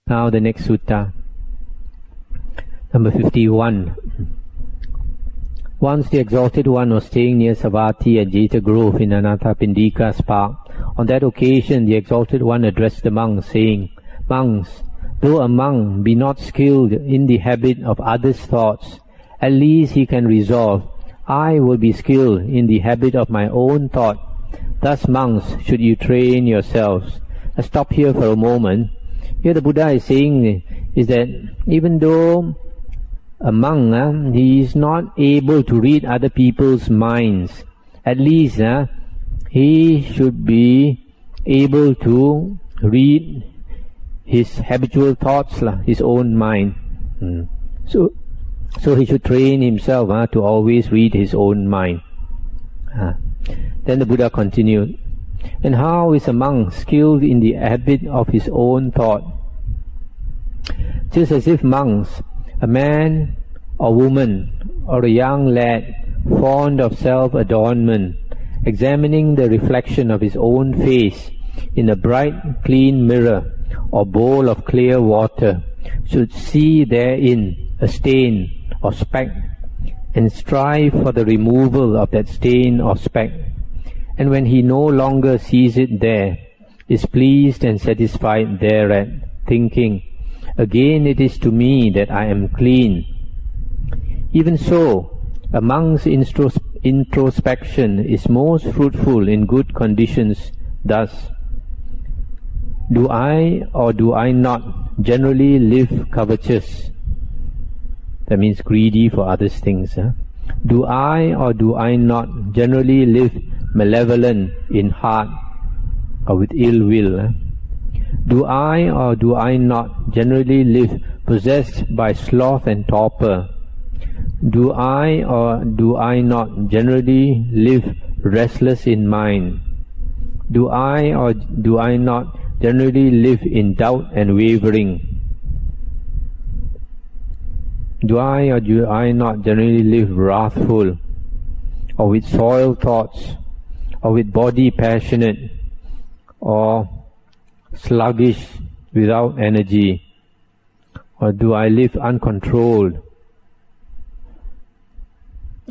Now the next sutta, number 51. Once the Exalted One was staying near Savatthi at Jeta Grove in Anathapindika's park. On that occasion the Exalted One addressed the monks, saying, Monks, though a monk be not skilled in the habit of others' thoughts, at least he can resolve, I will be skilled in the habit of my own thought. Thus, monks, should you train yourselves. Let's stop here for a moment. Here the Buddha is saying is that even though a monk, he is not able to read other people's minds, at least he should be able to read his habitual thoughts, his own mind. So he should train himself to always read his own mind. Then the Buddha continued, and how is a monk skilled in the habit of his own thought? Just as if monks, a man or woman or a young lad fond of self-adornment, examining the reflection of his own face in a bright clean mirror or bowl of clear water, should see therein a stain or speck, and strive for the removal of that stain or speck, and when he no longer sees it there, is pleased and satisfied thereat, thinking, Again it is to me that I am clean. Even so, a monk's introspection is most fruitful in good conditions. Thus, do I or do I not generally live covetous? That means greedy for others' things. Do I or do I not generally live malevolent in heart or with ill will? Do I or do I not generally live possessed by sloth and torpor? Do I or do I not generally live restless in mind? Do I or do I not generally live in doubt and wavering? Do I or do I not generally live wrathful, or with soiled thoughts, or with body passionate, or sluggish without energy? Or do I live uncontrolled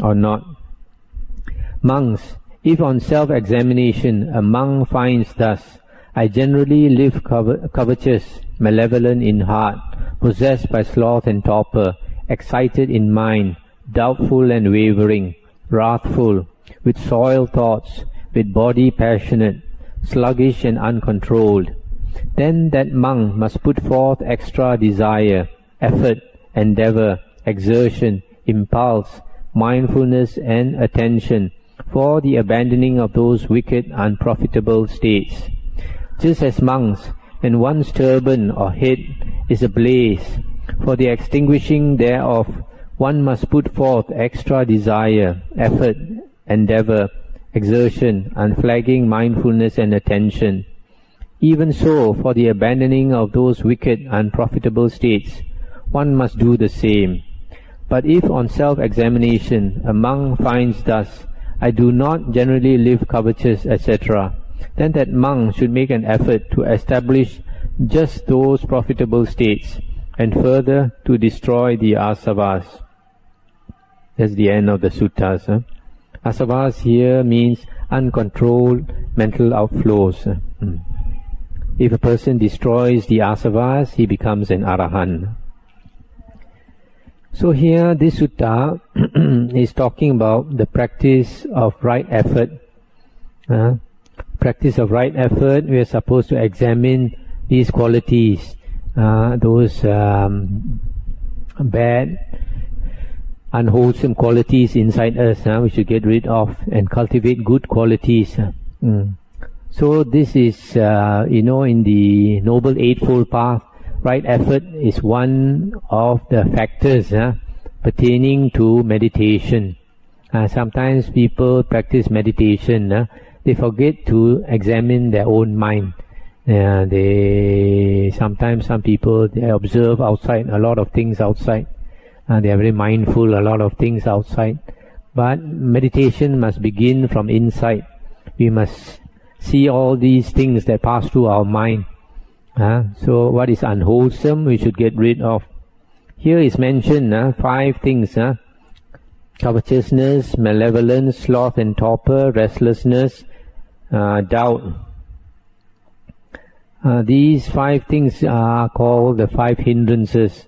or not? Monks, if on self-examination a monk finds thus, I generally live covetous, malevolent in heart, possessed by sloth and torpor, excited in mind, doubtful and wavering, wrathful, with soiled thoughts, with body passionate, sluggish and uncontrolled, then that monk must put forth extra desire, effort, endeavor, exertion, impulse, mindfulness and attention for the abandoning of those wicked, unprofitable states. Just as monks, when one's turban or head is ablaze, for the extinguishing thereof one must put forth extra desire, effort, endeavor, exertion, unflagging mindfulness and attention. Even so, for the abandoning of those wicked, unprofitable states, one must do the same. But if on self-examination a monk finds thus, I do not generally live covetous, etc., then that monk should make an effort to establish just those profitable states, and further to destroy the asavas. That's the end of the suttas. Asavas here means uncontrolled mental outflows. If a person destroys the asavas, he becomes an arahant. So here this sutta is talking about the practice of right effort. Practice of right effort, we are supposed to examine these qualities, those bad, unwholesome qualities inside us, we should get rid of and cultivate good qualities. So this is, in the Noble Eightfold Path, right effort is one of the factors pertaining to meditation. Sometimes people practice meditation, they forget to examine their own mind. Sometimes some people, they observe outside, a lot of things outside. They are very mindful, a lot of things outside. But meditation must begin from inside. We must see all these things that pass through our mind. So what is unwholesome we should get rid of. Here is mentioned 5 things: covetousness, malevolence, sloth and torpor, restlessness, doubt. These 5 things are called the 5 hindrances.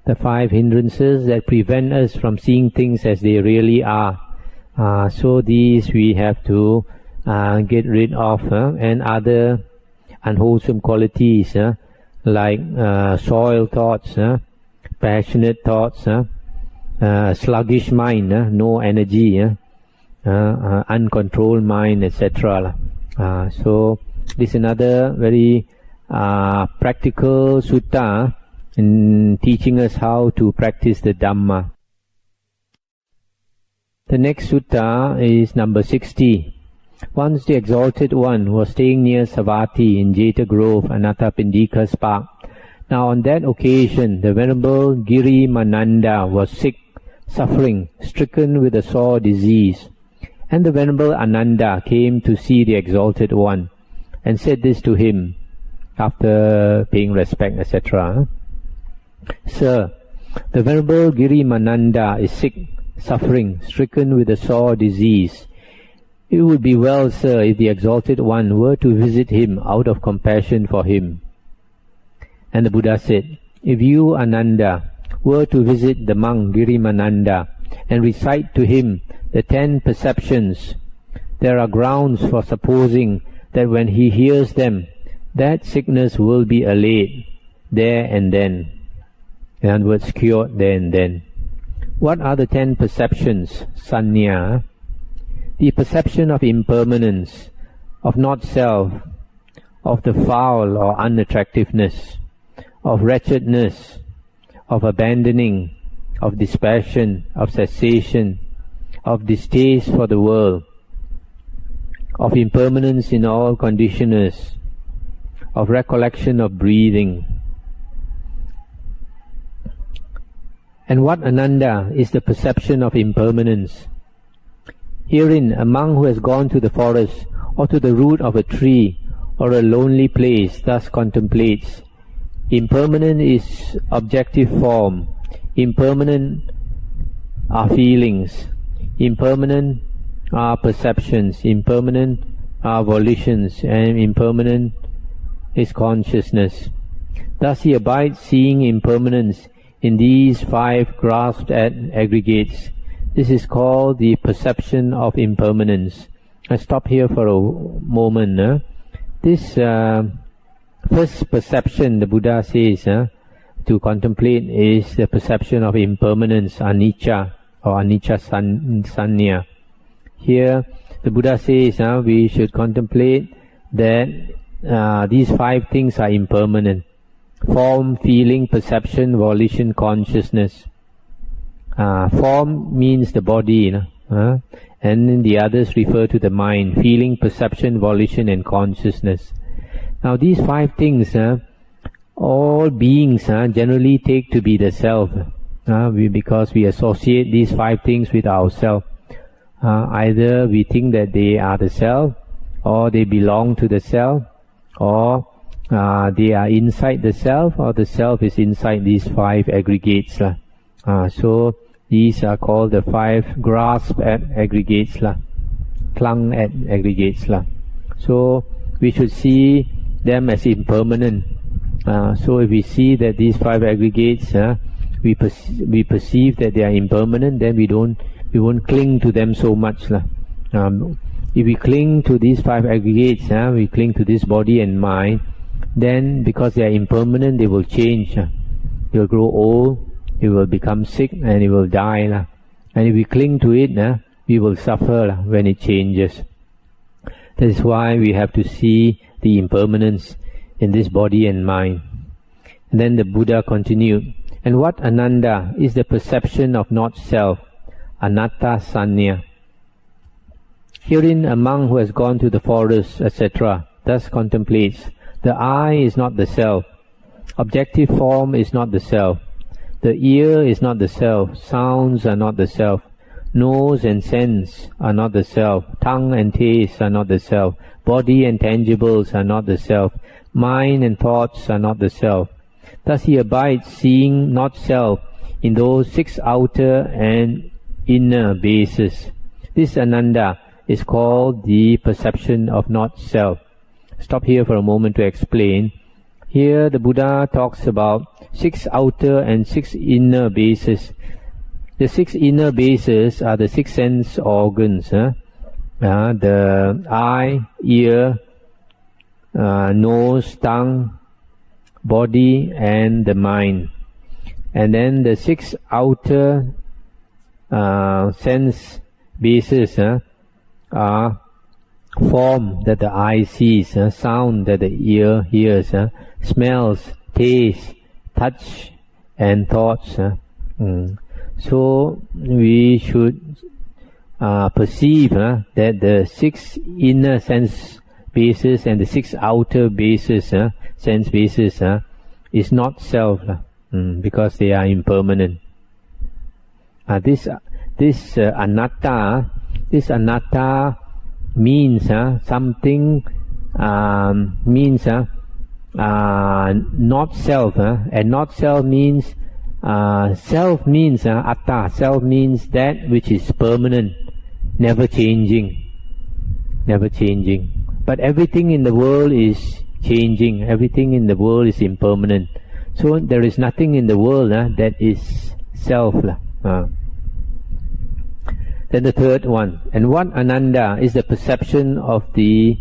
The 5 hindrances that prevent us from seeing things as they really are. So these we have to get rid of, and other unwholesome qualities like soiled thoughts, passionate thoughts, sluggish mind, no energy, uncontrolled mind, etc. So this is another very practical sutta in teaching us how to practice the Dhamma. The next sutta is number 60. Once the Exalted One was staying near Savatthi in Jeta Grove, Anathapindika's park. Now on that occasion, the Venerable Giri Mananda was sick, suffering, stricken with a sore disease. And the Venerable Ananda came to see the Exalted One, and said this to him, after paying respect, etc. Sir, the Venerable Giri Mananda is sick, suffering, stricken with a sore disease. It would be well, sir, if the Exalted One were to visit him out of compassion for him. And the Buddha said, if you, Ananda, were to visit the monk Girimananda and recite to him the 10 perceptions, there are grounds for supposing that when he hears them, that sickness will be allayed there and then. In other words, cured there and then. What are the 10 perceptions? Sanya. The perception of impermanence, of not-self, of the foul or unattractiveness, of wretchedness, of abandoning, of dispassion, of cessation, of distaste for the world, of impermanence in all conditioners, of recollection of breathing. And what, Ananda, is the perception of impermanence? Herein, a monk who has gone to the forest, or to the root of a tree, or a lonely place, thus contemplates. Impermanent is objective form, impermanent are feelings, impermanent are perceptions, impermanent are volitions, and impermanent is consciousness. Thus he abides seeing impermanence in these 5 grasped at aggregates. This is called the perception of impermanence. I stop here for a moment. This first perception, the Buddha says, to contemplate is the perception of impermanence, anicca, or anicca sanya. Here, the Buddha says we should contemplate that these 5 things are impermanent. Form, feeling, perception, volition, consciousness. Form means the body, and the others refer to the mind, feeling, perception, volition and consciousness. Now these 5 things, all beings generally take to be the self, because we associate these 5 things with ourself. Either we think that they are the self, or they belong to the self, or they are inside the self, or the self is inside these 5 aggregates. So these are called the 5 grasp at aggregates, clung at aggregates. So we should see them as impermanent. So if we see that these 5 aggregates, we perceive that they are impermanent, then we won't cling to them so much. If we cling to these 5 aggregates, we cling to this body and mind, then because they are impermanent, they will change. They will grow old, it will become sick, and it will die. And if we cling to it, we will suffer when it changes. That is why we have to see the impermanence in this body and mind. And then the Buddha continued, and what, Ananda, is the perception of not-self, anatta sanya? Herein, a monk who has gone to the forest, etc., thus contemplates. The eye is not the self. Objective form is not the self. The ear is not the self. Sounds are not the self. Nose and sense are not the self. Tongue and taste are not the self. Body and tangibles are not the self. Mind and thoughts are not the self. Thus he abides seeing not self in those 6 outer and inner bases. This Ananda is called the perception of not self. Stop here for a moment to explain. Here the Buddha talks about 6 outer and 6 inner bases. The 6 inner bases are the 6 sense organs. The eye, ear, nose, tongue, body and the mind. And then the 6 outer sense bases are form that the eye sees, sound that the ear hears, smells, taste, touch and thoughts. So we should perceive that the 6 inner sense bases and the 6 outer bases, sense bases, is not self, because they are impermanent. This anatta means something, means not self, and not self means self means atta. Self means that which is permanent, never changing. But everything in the world is changing. Everything in the world is impermanent. So there is nothing in the world that is self. Then the third one. And what Ananda is the perception of the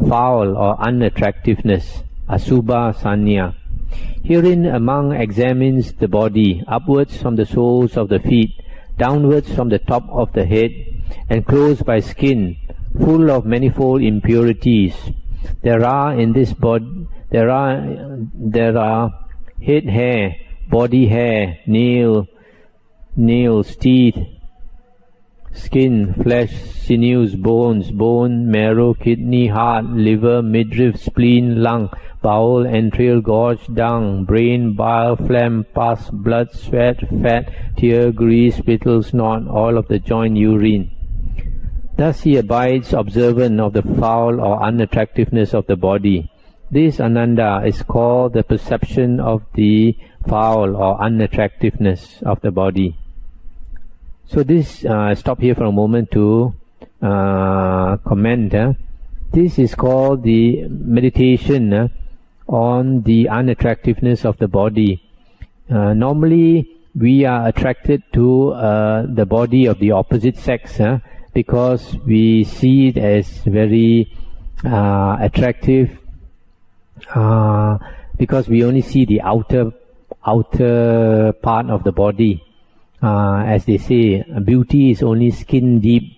foul or unattractiveness, asubha sanya. Herein a monk examines the body, upwards from the soles of the feet, downwards from the top of the head, enclosed by skin, full of manifold impurities. There are in this body, there are head hair, body hair, nails, teeth, skin, flesh, sinews, bones, bone, marrow, kidney, heart, liver, midriff, spleen, lung, bowel, entrail, gorge, dung, brain, bile, phlegm, pus, blood, sweat, fat, tear, grease, spittle, snot, oil of the joint, urine. Thus he abides observant of the foul or unattractiveness of the body. This Ananda is called the perception of the foul or unattractiveness of the body. So this, stop here for a moment to comment. This is called the meditation on the unattractiveness of the body. Normally we are attracted to the body of the opposite sex because we see it as very attractive, because we only see the outer part of the body. As they say, beauty is only skin deep.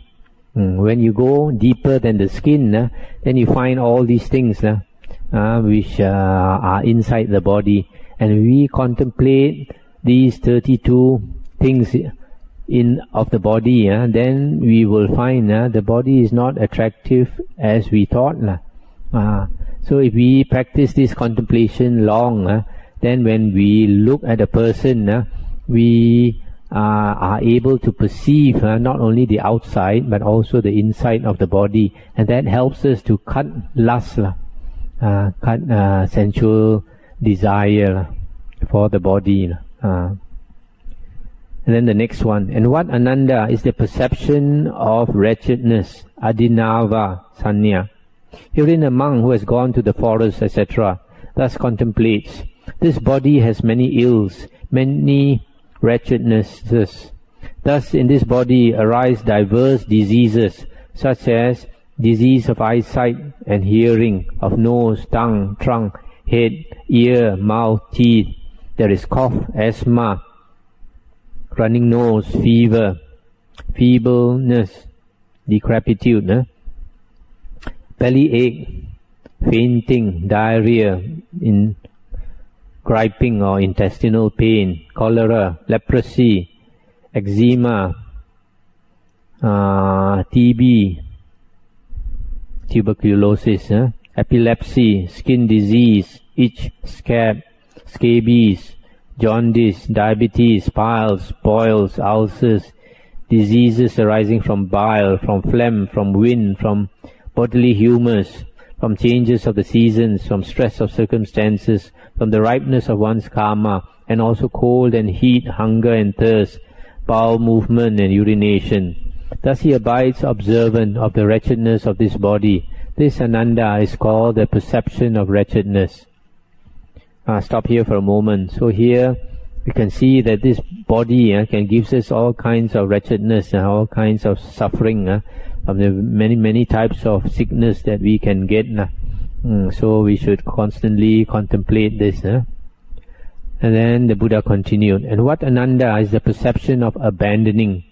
When you go deeper than the skin, then you find all these things which are inside the body. And we contemplate these 32 things of the body, then we will find the body is not attractive as we thought. So if we practice this contemplation long, then when we look at a person, we are able to perceive not only the outside but also the inside of the body, and that helps us to cut lust, cut sensual desire for the body. And then the next one. And what Ananda is the perception of wretchedness, adinava sanya. Herein a monk who has gone to the forest, etc., thus contemplates, this body has many ills, many wretchednesses. Thus in this body arise diverse diseases, such as disease of eyesight and hearing, of nose, tongue, trunk, head, ear, mouth, teeth. There is cough, asthma, running nose, fever, feebleness, decrepitude, belly ache, fainting, diarrhea, griping or intestinal pain, cholera, leprosy, eczema, TB, tuberculosis, epilepsy, skin disease, itch, scab, scabies, jaundice, diabetes, piles, boils, ulcers, diseases arising from bile, from phlegm, from wind, from bodily humours, from changes of the seasons, from stress of circumstances, from the ripeness of one's karma, and also cold and heat, hunger and thirst, bowel movement and urination. Thus he abides observant of the wretchedness of this body. This Ananda is called the perception of wretchedness. Stop here for a moment. So here we can see that this body can gives us all kinds of wretchedness and all kinds of suffering from the many types of sickness that we can get. So we should constantly contemplate this. And then the Buddha continued, and what Ananda is the perception of abandoning.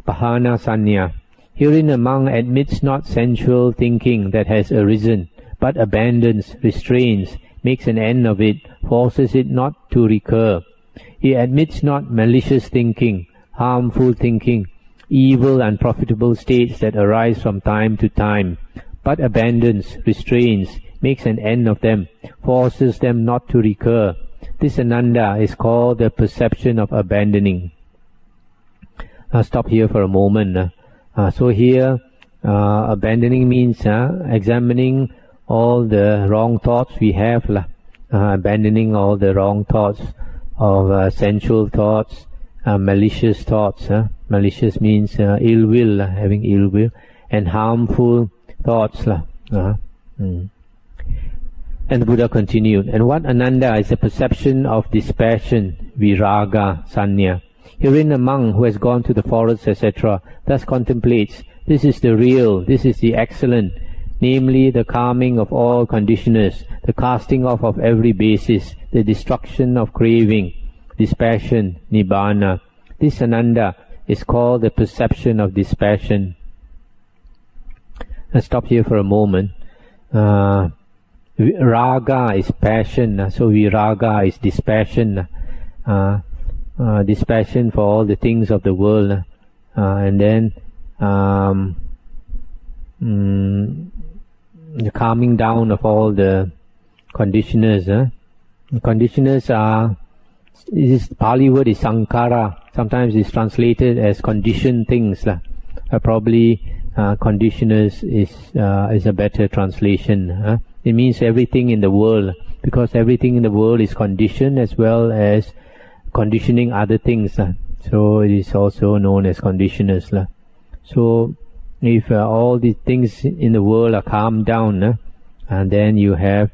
Pahana Sanya. Herein a monk admits not sensual thinking that has arisen, but abandons, restrains, makes an end of it, forces it not to recur. He admits not malicious thinking, harmful thinking, evil and unprofitable states that arise from time to time, but abandons, restrains, makes an end of them, forces them not to recur. This Ananda is called the perception of abandoning. Stop here for a moment. So here, abandoning means examining all the wrong thoughts we have, abandoning all the wrong thoughts of sensual thoughts, malicious thoughts. Malicious means ill will, having ill will, and harmful thoughts. And the Buddha continued, and what Ananda is the perception of dispassion, viraga, sanya. Herein a monk who has gone to the forest, etc., thus contemplates, this is the real, this is the excellent, namely the calming of all conditioners, the casting off of every basis, the destruction of craving, dispassion, nibbana. This Ananda is called the perception of dispassion. Let's stop here for a moment. Raga is passion, so viraga is dispassion. Dispassion for all the things of the world, and then the calming down of all the conditioners. Conditioners are, this Pali word is sankhara. Sometimes it's translated as conditioned things. Probably conditioners is a better translation. It means everything in the world, because everything in the world is conditioned as well as conditioning other things. So it is also known as conditioners. So if all the things in the world are calmed down, and then you have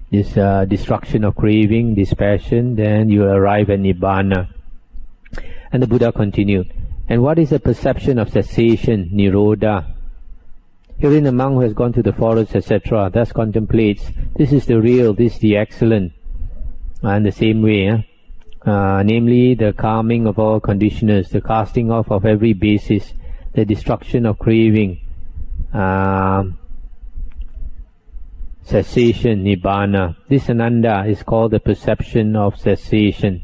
this destruction of craving, dispassion, then you arrive at Nibbana. And the Buddha continued, and what is the perception of cessation, Nirodha? Herein a monk who has gone to the forest, etc., thus contemplates, this is the real, this is the excellent. And the same way, namely the calming of all conditioners, the casting off of every basis, the destruction of craving, cessation, nibbana. This Ananda is called the perception of cessation.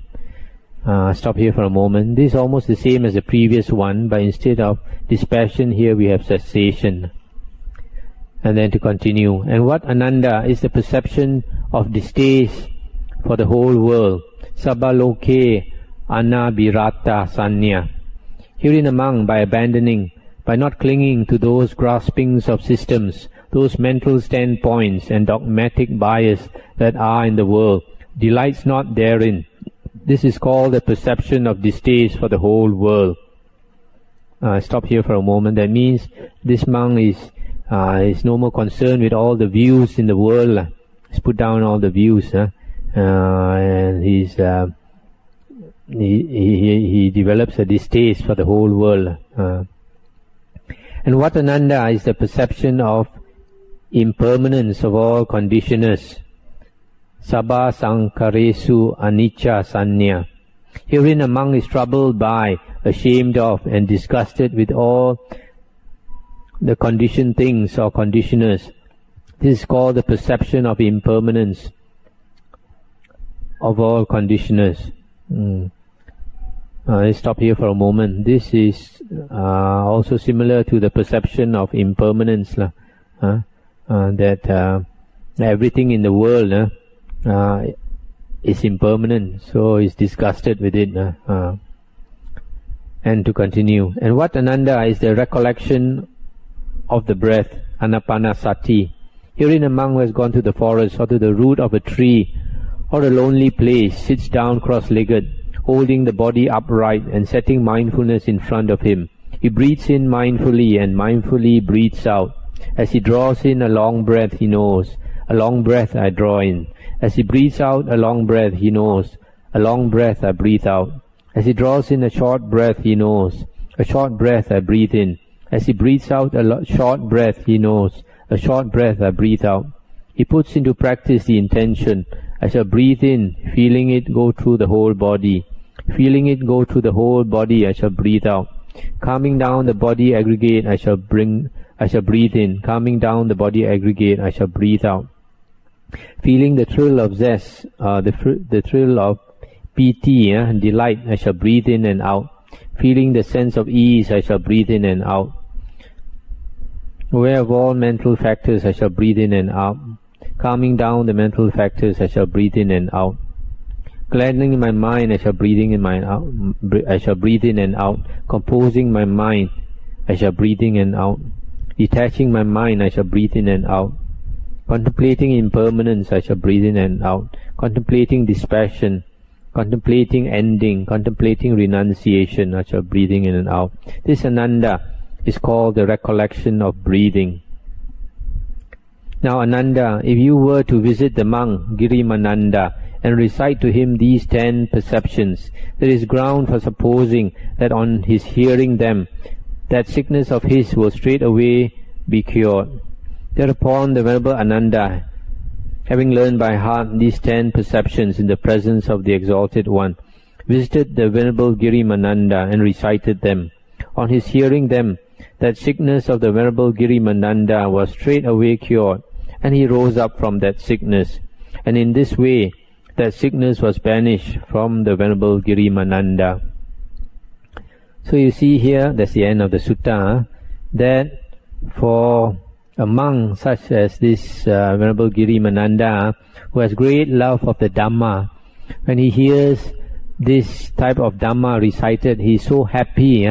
Stop here for a moment. This is almost the same as the previous one, but instead of dispassion, here we have cessation. And then to continue, and what Ananda is the perception of distaste for the whole world. Sabaloke anabhirata sanya. Herein a monk, by abandoning, by not clinging to those graspings of systems, those mental standpoints and dogmatic bias that are in the world, delights not therein. This is called the perception of distaste for the whole world. Stop here for a moment. That means this monk is no more concerned with all the views in the world. He's put down all the views, and he develops a distaste for the whole world. And what Ananda is the perception of impermanence of all conditioners. Sabha sankaresu anicca sanya. Herein a monk is troubled by, ashamed of, and disgusted with all the conditioned things or conditioners. This is called the perception of impermanence of all conditioners. Let's stop here for a moment. This is also similar to the perception of impermanence, that everything in the world is impermanent, so is disgusted with it. And to continue, and what Ananda is the recollection of the breath, anapanasati. Herein a monk who has gone to the forest or to the root of a tree or a lonely place sits down cross-legged, holding the body upright and setting mindfulness in front of him. He breathes in mindfully and mindfully breathes out. As he draws in a long breath, he knows, a long breath I draw in. As he breathes out a long breath, he knows, a long breath I breathe out. As he draws in a short breath, he knows, a short breath I breathe in. As he breathes out a short breath, he knows, a short breath I breathe out. He puts into practice the intention, I shall breathe in, feeling it go through the whole body. Feeling it go through the whole body, I shall breathe out. Calming down the body aggregate, I shall breathe in. Calming down the body aggregate, I shall breathe out. Feeling the thrill of zest, the thrill of piti, delight, I shall breathe in and out. Feeling the sense of ease, I shall breathe in and out. Aware of all mental factors, I shall breathe in and out. Calming down the mental factors, I shall breathe in and out. Gladdening my mind, I shall breathe in and out. Composing my mind, I shall breathe in and out. Detaching my mind, I shall breathe in and out. Contemplating impermanence, I shall breathe in and out. Contemplating dispassion, contemplating ending, contemplating renunciation, I shall breathe in and out. This ananda is called the recollection of breathing. Now Ananda, if you were to visit the monk Girimananda and recite to him these 10 perceptions, there is ground for supposing that on his hearing them, that sickness of his will straight away be cured. Thereupon the Venerable Ananda, having learned by heart these 10 perceptions in the presence of the Exalted One, visited the Venerable Girimananda and recited them. On his hearing them, that sickness of the Venerable Girimananda was straight away cured, and he rose up from that sickness. And in this way, that sickness was banished from the Venerable Girimananda. So you see here, that's the end of the sutta, that for a monk such as this Venerable Girimananda, who has great love of the Dhamma, when he hears this type of Dhamma recited, he is so happy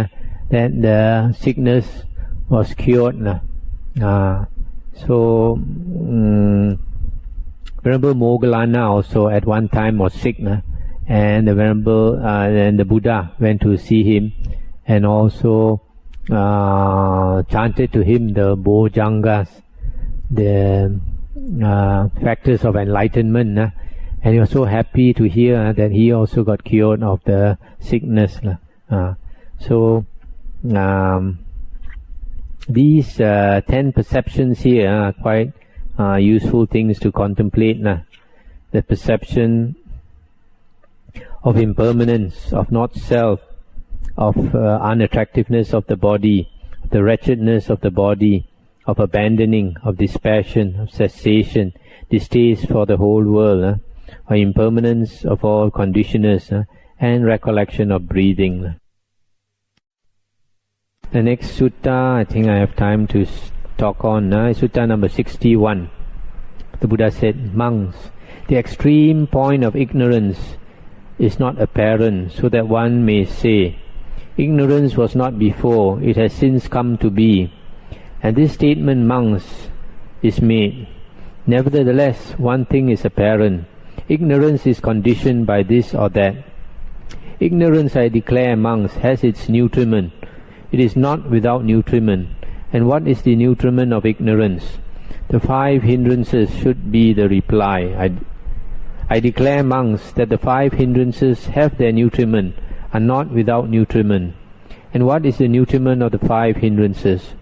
that the sickness was cured. So Venerable Moggallana also at one time was sick, and the Venerable and the Buddha went to see him and also chanted to him the Bojjhangas, the factors of enlightenment, and he was so happy to hear that he also got cured of the sickness. So these 10 perceptions here are quite useful things to contemplate. The perception of impermanence, of not self, of unattractiveness of the body, of the wretchedness of the body, of abandoning, of dispassion, of cessation, distaste for the whole world, or impermanence of all conditioners, and recollection of breathing. The next sutta, I think I have time to talk on, is sutta number 61. The Buddha said, monks, the extreme point of ignorance is not apparent, so that one may say, ignorance was not before, it has since come to be. And this statement, monks, is made. Nevertheless, one thing is apparent. Ignorance is conditioned by this or that. Ignorance, I declare, monks, has its nutriment. It is not without nutriment. And what is the nutriment of ignorance? The 5 hindrances should be the reply. I declare, monks, that the 5 hindrances have their nutriment, are not without nutriment. And what is the nutriment of the 5 hindrances?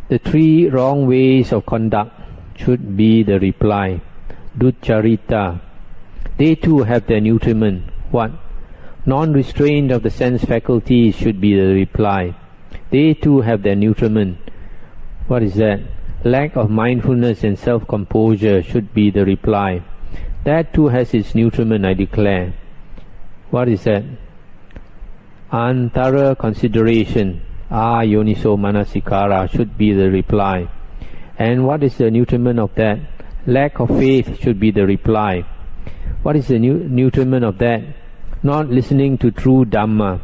The 3 wrong ways of conduct should be the reply. Duccharita. They too have their nutriment. What? Non-restraint of the sense faculties should be the reply. They too have their nutriment. What is that? Lack of mindfulness and self-composure should be the reply. That too has its nutriment, I declare. What is that? Anguttara consideration, yoniso manasikara, should be the reply. And what is the nutriment of that? Lack of faith should be the reply. What is the nutriment of that? Not listening to true Dhamma.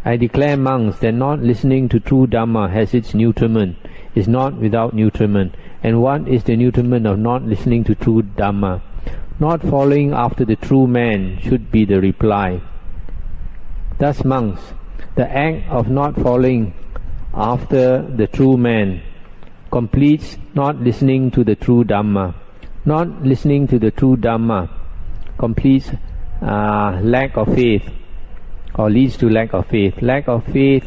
I declare, monks, that not listening to true Dhamma has its nutriment, is not without nutriment. And what is the nutriment of not listening to true Dhamma? Not following after the true man should be the reply. Thus, monks, the act of not following after the true man completes not listening to the true Dhamma. Not listening to the true Dhamma completes lack of faith, or leads to lack of faith. Lack of faith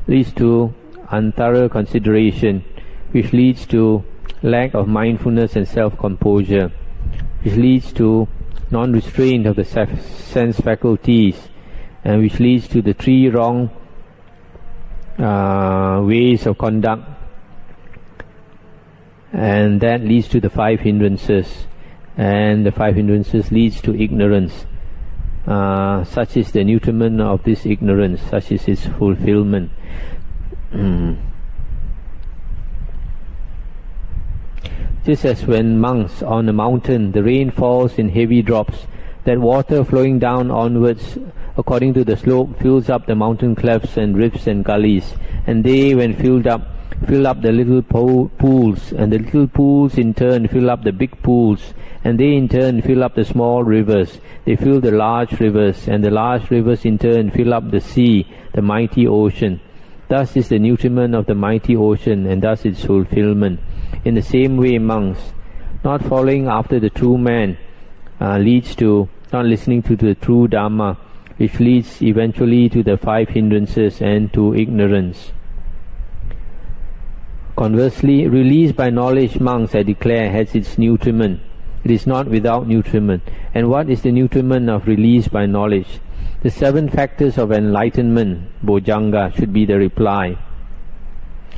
leads to unthorough consideration, which leads to lack of mindfulness and self-composure, which leads to non-restraint of the sense faculties, and which leads to the three wrong ways of conduct, and that leads to the five hindrances, and the five hindrances leads to ignorance. Such is the nutriment of this ignorance, such is its fulfillment. Just as when monks on a mountain, the rain falls in heavy drops, that water flowing down onwards according to the slope fills up the mountain clefts and rifts and gullies, and they, when filled up, fill up the little pools, and the little pools in turn fill up the big pools, and they in turn fill up the small rivers. They fill the large rivers, and the large rivers in turn fill up the sea, the mighty ocean. Thus is the nutriment of the mighty ocean, and thus its fulfillment. In the same way, monks, not following after the true man leads to not listening to the true Dhamma, which leads eventually to the five hindrances and to ignorance. Conversely, released by knowledge, monks, I declare, has its nutriment. It is not without nutriment. And what is the nutriment of release by knowledge? The 7 factors of enlightenment, Bojjhanga, should be the reply.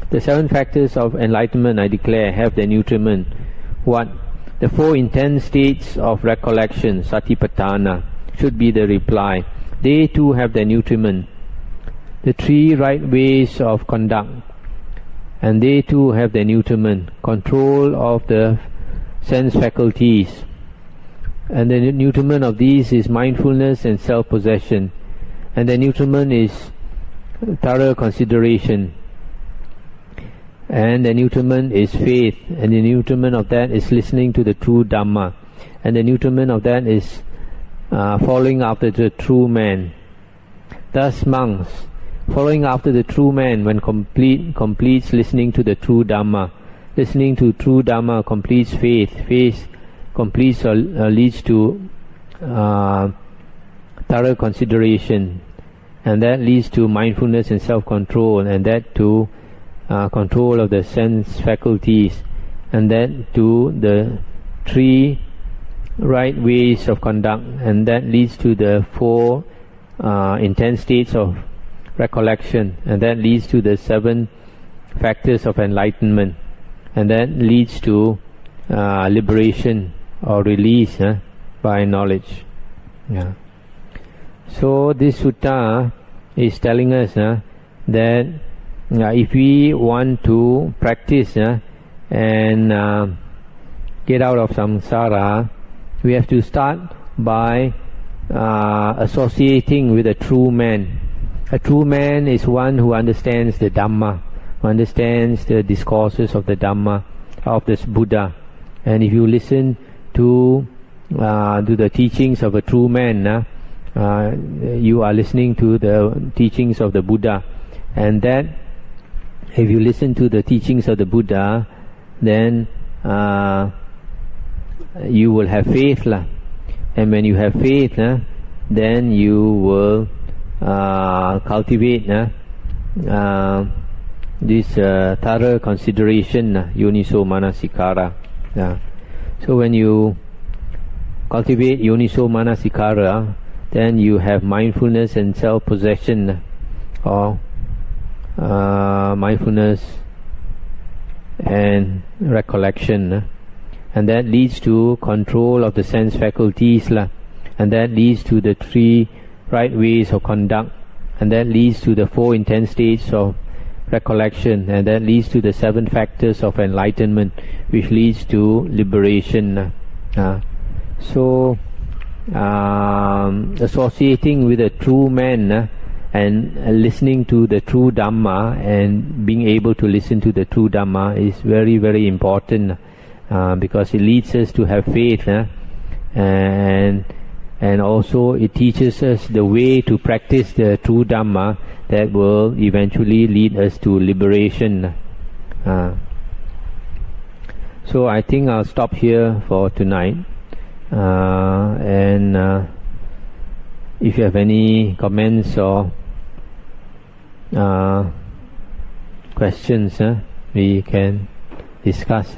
The 7 factors of enlightenment, I declare, have their nutriment. What? The 4 intense states of recollection, Satipatthana, should be the reply. They too have their nutriment. The 3 right ways of conduct, and they too have their nutriment. Control of the sense faculties, and the nutriment of these is mindfulness and self-possession, and the nutriment is thorough consideration, and the nutriment is faith, and the nutriment of that is listening to the true Dhamma, and the nutriment of that is following after the true man. Thus, monks, following after the true man, when completes listening to the true Dhamma. Listening to true Dhamma completes faith. Faith completes or leads to thorough consideration, and that leads to mindfulness and self-control, and that to control of the sense faculties, and that to the 3 right ways of conduct, and that leads to the 4 intense states of recollection, and that leads to the 7 factors of enlightenment, and that leads to liberation or release by knowledge. So this sutta is telling us that if we want to practice and get out of samsara, we have to start by associating with a true man. A true man is one who understands the Dhamma, who understands the discourses of the Dhamma, of this Buddha. And if you listen to the teachings of a true man, you are listening to the teachings of the Buddha. And that, if you listen to the teachings of the Buddha, then you will have faith. And when you have faith, then you will cultivate this thorough consideration, yoniso manasikara. So when you cultivate yoniso manasikara, then you have mindfulness and self-possession, or mindfulness and recollection, and that leads to control of the sense faculties, and that leads to the 3 right ways of conduct, and that leads to the 4 intense states of recollection, and that leads to the 7 factors of enlightenment, which leads to liberation. So associating with a true man and listening to the true Dhamma and being able to listen to the true Dhamma is very, very important, because it leads us to have faith, and also it teaches us the way to practice the true Dhamma that will eventually lead us to liberation. So I think I'll stop here for tonight, and if you have any comments or questions, we can discuss.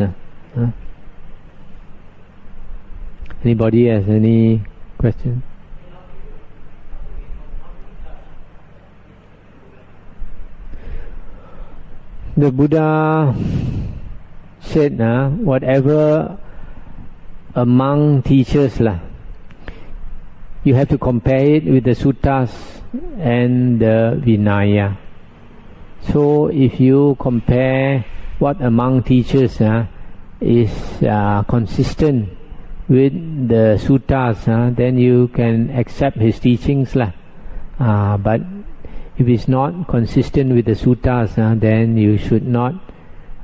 Anybody has any question? The Buddha said, whatever a monk teaches, you have to compare it with the suttas and the Vinaya. So if you compare what a monk teaches is consistent with the suttas, then you can accept his teachings. But if it's not consistent with the suttas, then you should not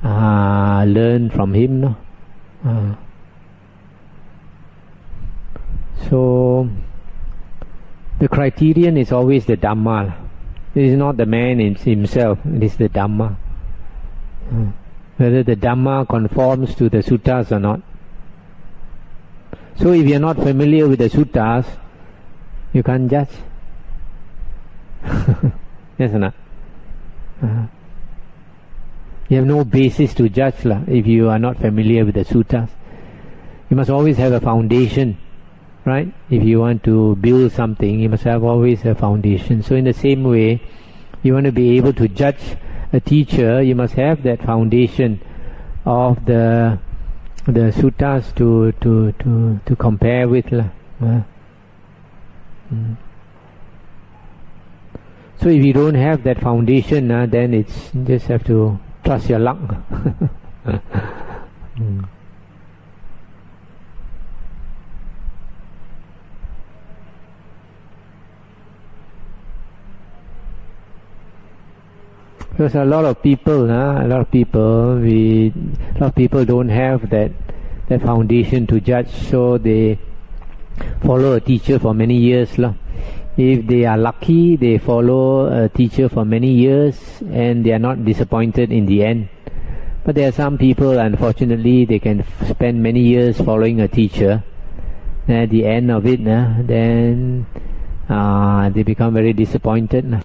learn from him. So the criterion is always the Dhamma. It is not the man himself, it is the Dhamma. Whether the Dhamma conforms to the suttas or not. So if you are not familiar with the suttas, you can't judge. Yes or not? You have no basis to judge if you are not familiar with the suttas. You must always have a foundation, right? If you want to build something, you must have always a foundation. So in the same way, you want to be able to judge a teacher, you must have that foundation of the suttas to compare with. So if you don't have that foundation, then it's just have to trust your luck. Because a lot of people don't have that foundation to judge, so they follow a teacher for many years. If they are lucky, they follow a teacher for many years and they are not disappointed in the end. But there are some people, unfortunately, they can spend many years following a teacher. At the end of it, then they become very disappointed.